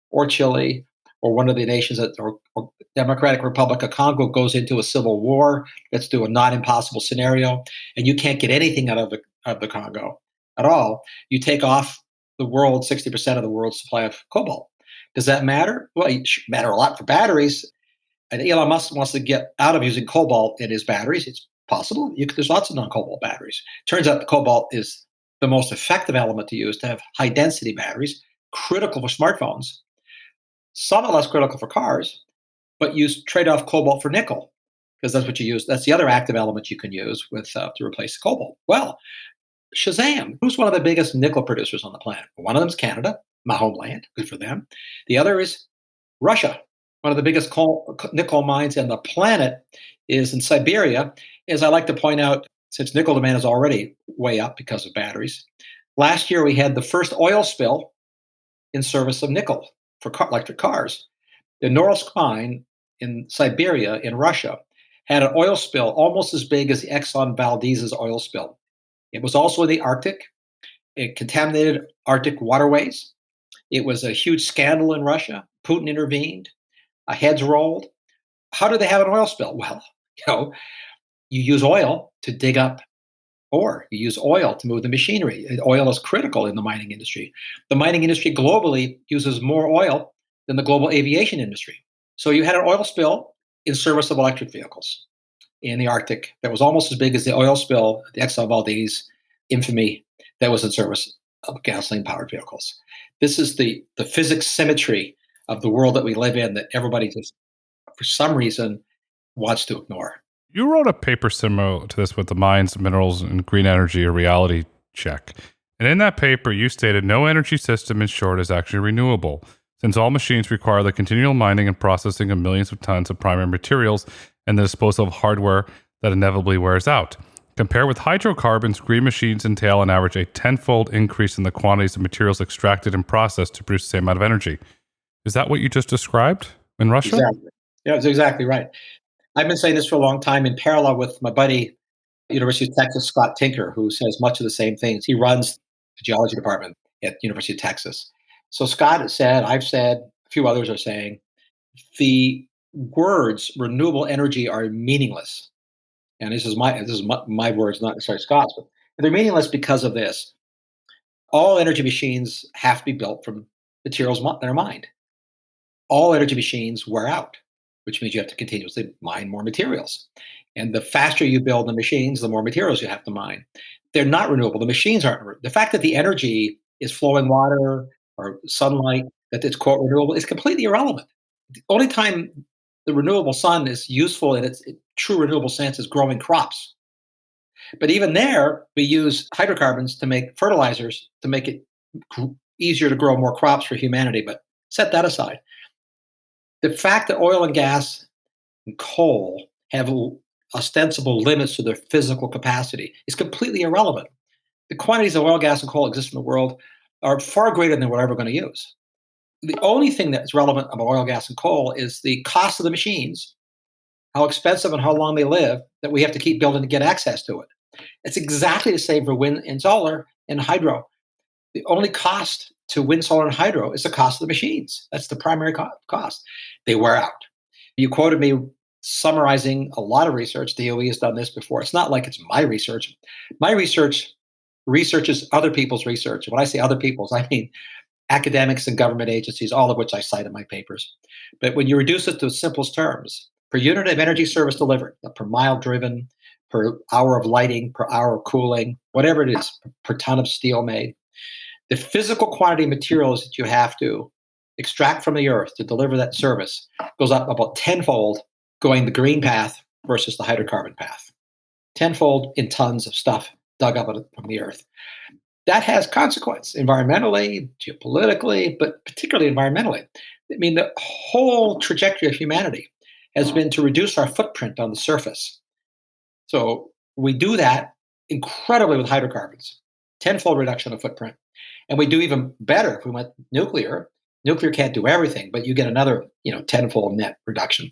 or Chile, or one of the nations that, or Democratic Republic of Congo goes into a civil war? Let's do a not impossible scenario, and you can't get anything out of the Congo at all. You take off the world 60% of the world's supply of cobalt. Does that matter? Well, it should matter a lot for batteries. And Elon Musk wants to get out of using cobalt in his batteries. It's possible. There's lots of non-cobalt batteries. Turns out the cobalt is the most effective element to use to have high-density batteries, critical for smartphones, somewhat less critical for cars, but use trade-off cobalt for nickel, because that's what you use. That's the other active element you can use with to replace the cobalt. Well, Shazam! Who's one of the biggest nickel producers on the planet? One of them is Canada, my homeland. Good for them. The other is Russia. One of the biggest nickel mines on the planet is in Siberia. As I like to point out, since nickel demand is already way up because of batteries, last year we had the first oil spill in service of nickel for electric cars. The Norilsk mine in Siberia in Russia had an oil spill almost as big as the Exxon Valdez's oil spill. It was also in the Arctic. It contaminated Arctic waterways. It was a huge scandal in Russia. Putin intervened. Heads rolled. How do they have an oil spill? Well, you use oil to dig up ore. You use oil to move the machinery. Oil is critical in the mining industry. The mining industry globally uses more oil than the global aviation industry. So you had an oil spill in service of electric vehicles in the Arctic that was almost as big as the oil spill, the Exxon Valdez infamy that was in service of gasoline-powered vehicles. This is the physics symmetry of the world that we live in that everybody just, for some reason, wants to ignore. You wrote a paper similar to this with the mines, minerals, and green energy, a reality check. And in that paper, you stated no energy system, in short, is actually renewable, since all machines require the continual mining and processing of millions of tons of primary materials and the disposal of hardware that inevitably wears out. Compared with hydrocarbons, green machines entail on average a 10-fold increase in the quantities of materials extracted and processed to produce the same amount of energy. Is that what you just described in Russia? Exactly. Yeah, that's exactly right. I've been saying this for a long time in parallel with my buddy, University of Texas, Scott Tinker, who says much of the same things. He runs the geology department at University of Texas. So Scott has said, I've said, a few others are saying, the words renewable energy are meaningless. And this is my words, not necessarily Scott's, but they're meaningless because of this. All energy machines have to be built from materials that are mined. All energy machines wear out, which means you have to continuously mine more materials. And the faster you build the machines, the more materials you have to mine. They're not renewable. The machines aren't. The fact that the energy is flowing water or sunlight, that it's, quote, renewable, is completely irrelevant. The only time the renewable sun is useful in its true renewable sense is growing crops. But even there, we use hydrocarbons to make fertilizers to make it easier to grow more crops for humanity, but set that aside. The fact that oil and gas and coal have ostensible limits to their physical capacity is completely irrelevant. The quantities of oil, gas, and coal exist in the world are far greater than we're ever going to use. The only thing that's relevant about oil, gas, and coal is the cost of the machines, how expensive and how long they live, that we have to keep building to get access to it. It's exactly the same for wind and solar and hydro. The only cost to wind, solar, and hydro is the cost of the machines. That's the primary cost. They wear out. You quoted me summarizing a lot of research. DOE has done this before. It's not like it's my research. My research researches other people's research. When I say other people's, I mean academics and government agencies, all of which I cite in my papers. But when you reduce it to the simplest terms, per unit of energy service delivered, per mile driven, per hour of lighting, per hour of cooling, whatever it is, per ton of steel made, the physical quantity of materials that you have to extract from the earth to deliver that service goes up about tenfold going the green path versus the hydrocarbon path. Tenfold in tons of stuff dug up from the earth. That has consequence environmentally, geopolitically, but particularly environmentally. I mean, the whole trajectory of humanity has been to reduce our footprint on the surface. So we do that incredibly with hydrocarbons, tenfold reduction of footprint. And we do even better if we went nuclear. Nuclear can't do everything, but you get another, tenfold net reduction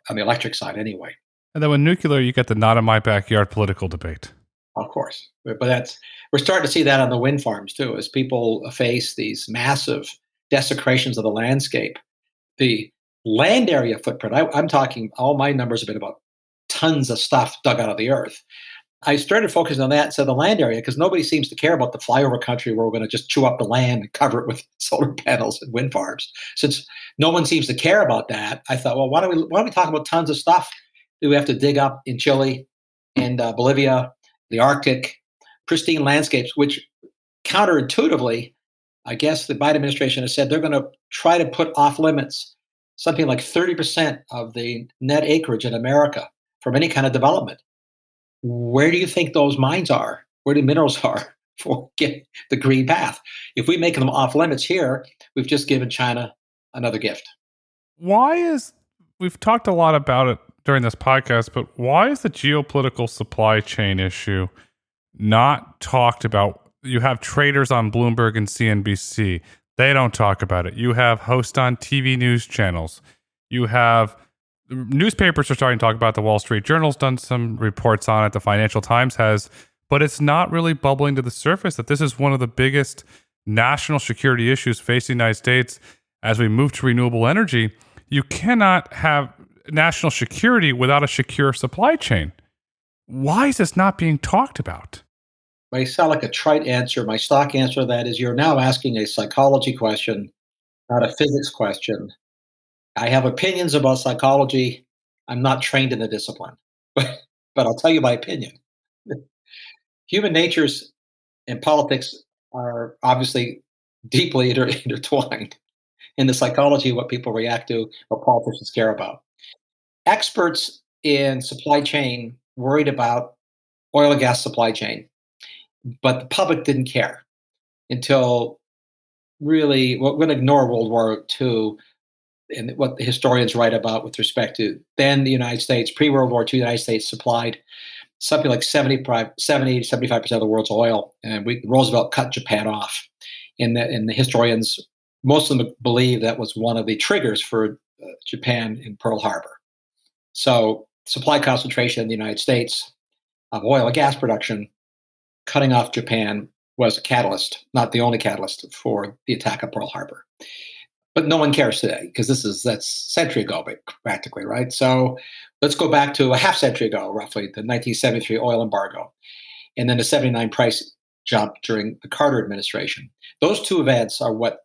on the electric side anyway. And then with nuclear, you get the not in my backyard political debate. Of course. But we're starting to see that on the wind farms too, as people face these massive desecrations of the landscape. The land area footprint, I'm talking, all my numbers have been about tons of stuff dug out of the earth. I started focusing on that, so the land area, because nobody seems to care about the flyover country where we're going to just chew up the land and cover it with solar panels and wind farms. Since no one seems to care about that, I thought, well, why don't we talk about tons of stuff that we have to dig up in Chile and Bolivia, the Arctic, pristine landscapes, which counterintuitively, I guess the Biden administration has said they're going to try to put off limits something like 30% of the net acreage in America from any kind of development. Where do you think those mines are? Where the minerals are for get the green path? If we make them off limits here, we've just given China another gift. We've talked a lot about it during this podcast, but why is the geopolitical supply chain issue not talked about? You have traders on Bloomberg and CNBC. They don't talk about it. You have hosts on TV news channels. You have newspapers are starting to talk about it. The Wall Street Journal's done some reports on it. The Financial Times has, but it's not really bubbling to the surface that this is one of the biggest national security issues facing the United States as we move to renewable energy. You cannot have national security without a secure supply chain. Why is this not being talked about? I sound like a trite answer. My stock answer to that is you're now asking a psychology question, not a physics question. I have opinions about psychology. I'm not trained in the discipline, but I'll tell you my opinion. Human natures and politics are obviously deeply intertwined in the psychology of what people react to, what politicians care about. Experts in supply chain worried about oil and gas supply chain, but the public didn't care until really, we're going to ignore World War II and what the historians write about with respect to then the United States, pre-World War II, the United States supplied something like 75% of the world's oil. And Roosevelt cut Japan off. And the historians, most of them believe that was one of the triggers for Japan in Pearl Harbor. So supply concentration in the United States of oil and gas production, cutting off Japan was a catalyst, not the only catalyst for the attack of Pearl Harbor. But no one cares today because that's a century ago, practically, right? So let's go back to a half century ago, roughly, the 1973 oil embargo, and then the 79 price jump during the Carter administration. Those two events are what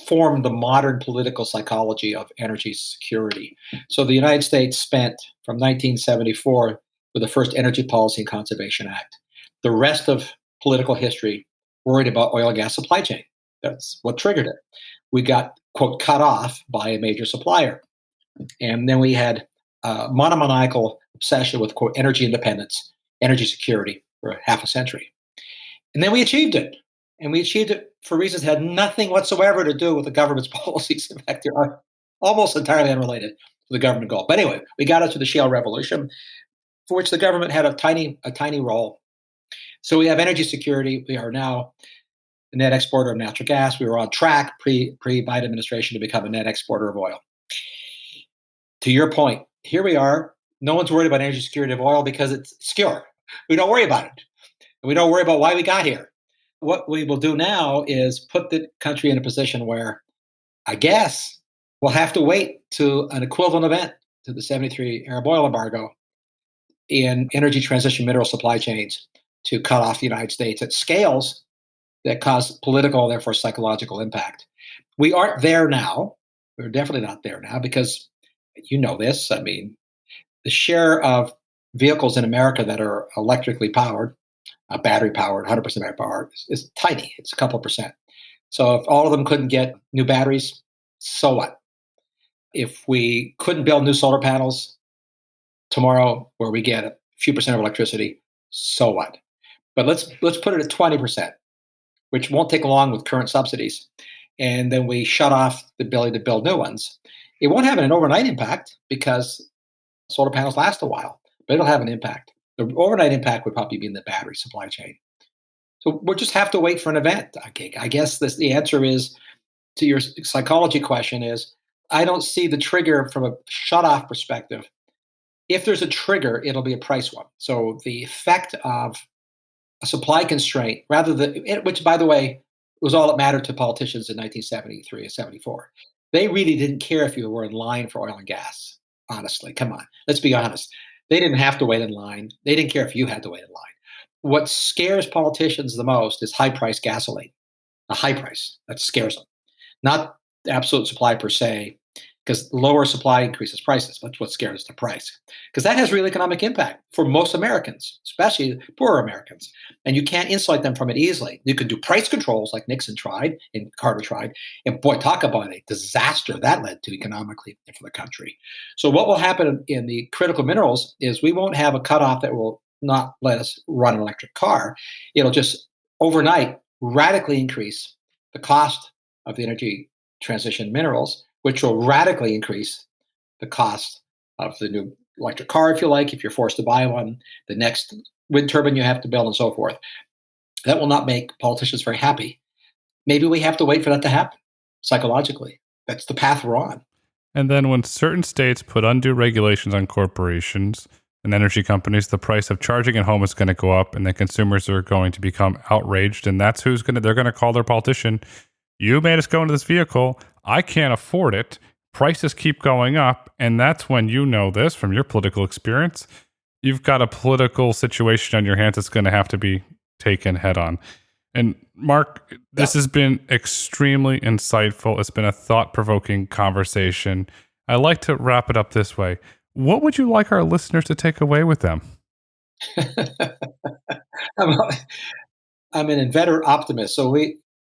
formed the modern political psychology of energy security. So the United States spent from 1974 with the first Energy Policy and Conservation Act. The rest of political history worried about oil and gas supply chain. That's what triggered it. We got, quote, cut off by a major supplier. And then we had a monomaniacal obsession with, quote, energy independence, energy security for half a century. And then we achieved it. And we achieved it for reasons that had nothing whatsoever to do with the government's policies. In fact, they're almost entirely unrelated to the government goal. But anyway, we got into the shale revolution, for which the government had a tiny role. So we have energy security. We are now a net exporter of natural gas. We were on track pre-Biden administration to become a net exporter of oil. To your point, here we are. No one's worried about energy security of oil because it's secure. We don't worry about it. We don't worry about why we got here. What we will do now is put the country in a position where I guess we'll have to wait to an equivalent event to the 73 Arab oil embargo in energy transition mineral supply chains to cut off the United States at scales that cause political and therefore psychological impact. We aren't there now. We're definitely not there now because you know this. I mean, the share of vehicles in America that are electrically powered, battery powered, 100% battery powered, is tiny. It's a couple percent. So if all of them couldn't get new batteries, so what? If we couldn't build new solar panels tomorrow where we get a few percent of electricity, so what? But let's put it at 20%, which won't take long with current subsidies. And then we shut off the ability to build new ones. It won't have an overnight impact because solar panels last a while, but it'll have an impact. The overnight impact would probably be in the battery supply chain. So we'll just have to wait for an event. Okay, I guess the answer is to your psychology question is I don't see the trigger from a shut-off perspective. If there's a trigger, it'll be a price one. So the effect of a supply constraint, rather than which, by the way, was all that mattered to politicians in 1973 and 74. They really didn't care if you were in line for oil and gas. Honestly, come on, let's be honest. They didn't have to wait in line. They didn't care if you had to wait in line. What scares politicians the most is high-priced gasoline. A high price, that scares them. Not the absolute supply per se, because lower supply increases prices. That's what scares the price. Because that has real economic impact for most Americans, especially poorer Americans. And you can't insulate them from it easily. You could do price controls like Nixon tried and Carter tried. And boy, talk about a disaster that led to economically for the country. So what will happen in the critical minerals is we won't have a cutoff that will not let us run an electric car. It'll just overnight radically increase the cost of the energy transition minerals, which will radically increase the cost of the new electric car, if you like, if you're forced to buy one, the next wind turbine you have to build, and so forth. That will not make politicians very happy. Maybe we have to wait for that to happen psychologically. That's the path we're on. And then when certain states put undue regulations on corporations and energy companies, the price of charging at home is going to go up, and then consumers are going to become outraged, and that's they're going to call their politician. You made us go into this vehicle. I can't afford it. Prices keep going up. And that's when you know this from your political experience. You've got a political situation on your hands that's going to have to be taken head on. And Mark, this has been extremely insightful. It's been a thought-provoking conversation. I like to wrap it up this way. What would you like our listeners to take away with them? I'm an inveterate optimist. So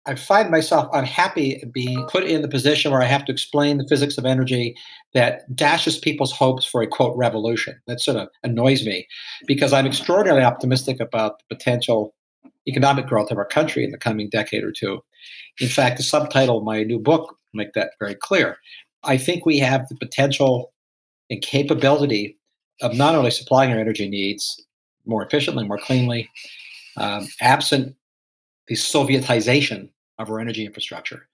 I find myself unhappy being put in the position where I have to explain the physics of energy that dashes people's hopes for a, quote, revolution. That sort of annoys me because I'm extraordinarily optimistic about the potential economic growth of our country in the coming decade or two. In fact, the subtitle of my new book will make that very clear. I think we have the potential and capability of not only supplying our energy needs more efficiently, more cleanly, absent the Sovietization of our energy infrastructure.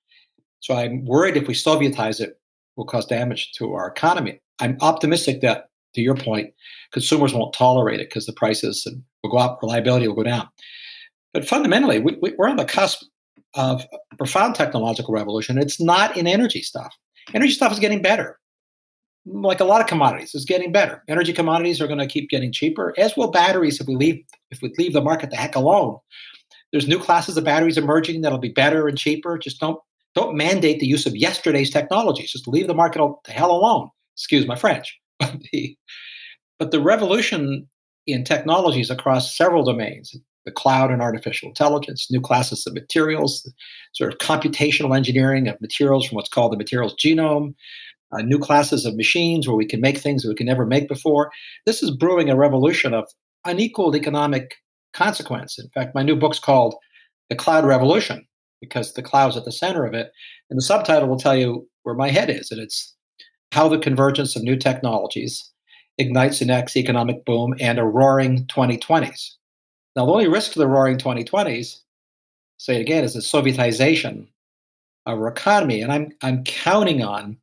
So I'm worried if we Sovietize it, will cause damage to our economy. I'm optimistic that, to your point, consumers won't tolerate it because the prices will go up, reliability will go down. But fundamentally, we're on the cusp of a profound technological revolution. It's not in energy stuff. Energy stuff is getting better. Like a lot of commodities, it's getting better. Energy commodities are going to keep getting cheaper, as will batteries if we leave the market the heck alone. There's new classes of batteries emerging that'll be better and cheaper. Just don't mandate the use of yesterday's technologies. Just leave the market the hell alone. Excuse my French. But the revolution in technologies across several domains, the cloud and artificial intelligence, new classes of materials, sort of computational engineering of materials from what's called the materials genome, new classes of machines where we can make things that we can never make before. This is brewing a revolution of unequaled economic consequence. In fact, my new book's called the cloud revolution, because the cloud's at the center of it. And the subtitle will tell you where my head is, and it's how the convergence of new technologies ignites the next economic boom and a roaring 2020s. Now, the only risk to the roaring 2020s, say it again, is the Sovietization of our economy. And I'm counting on,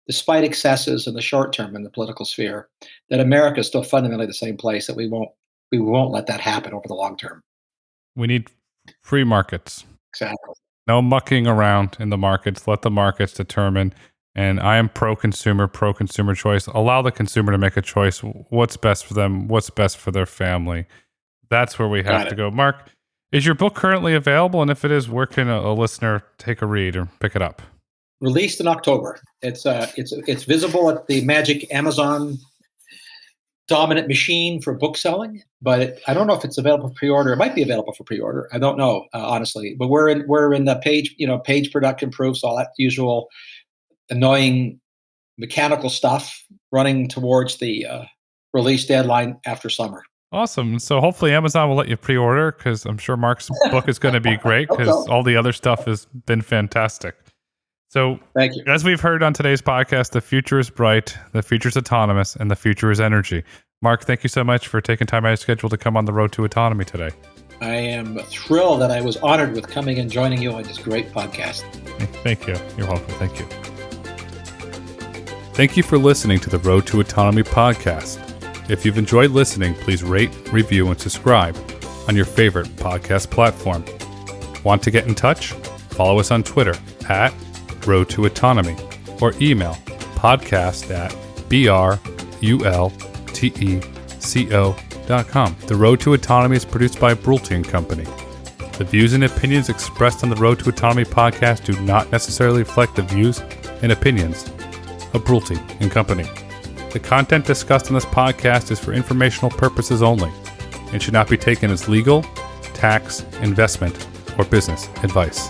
despite excesses in the short term in the political sphere, that America is still fundamentally the same place, that we won't let that happen over the long term. We need free markets. Exactly. No mucking around in the markets. Let the markets determine. And I am pro-consumer choice. Allow the consumer to make a choice. What's best for them? What's best for their family? That's where we have to go. Mark, is your book currently available? And if it is, where can a listener take a read or pick it up? Released in October. It's visible at the magic Amazon dominant machine for book selling, but I don't know if it's available for pre-order. It might be available for pre-order. I don't know, honestly. But we're in the page production proofs, all that usual annoying mechanical stuff, running towards the release deadline after summer. Awesome. So hopefully Amazon will let you pre-order, because I'm sure Mark's book is going to be great, because all the other stuff has been fantastic. So thank you. As we've heard on today's podcast, the future is bright, the future is autonomous, and the future is energy. Mark, thank you so much for taking time out of your schedule to come on the Road to Autonomy today. I am thrilled that I was honored with coming and joining you on this great podcast. Thank you. You're welcome. Thank you. Thank you for listening to the Road to Autonomy podcast. If you've enjoyed listening, please rate, review, and subscribe on your favorite podcast platform. Want to get in touch? Follow us on Twitter at Road to Autonomy, or email podcast@brulteco.com. The Road to Autonomy is produced by Brulte & Company. The views and opinions expressed on the Road to Autonomy podcast do not necessarily reflect the views and opinions of Brulte & Company. The content discussed on this podcast is for informational purposes only and should not be taken as legal, tax, investment, or business advice.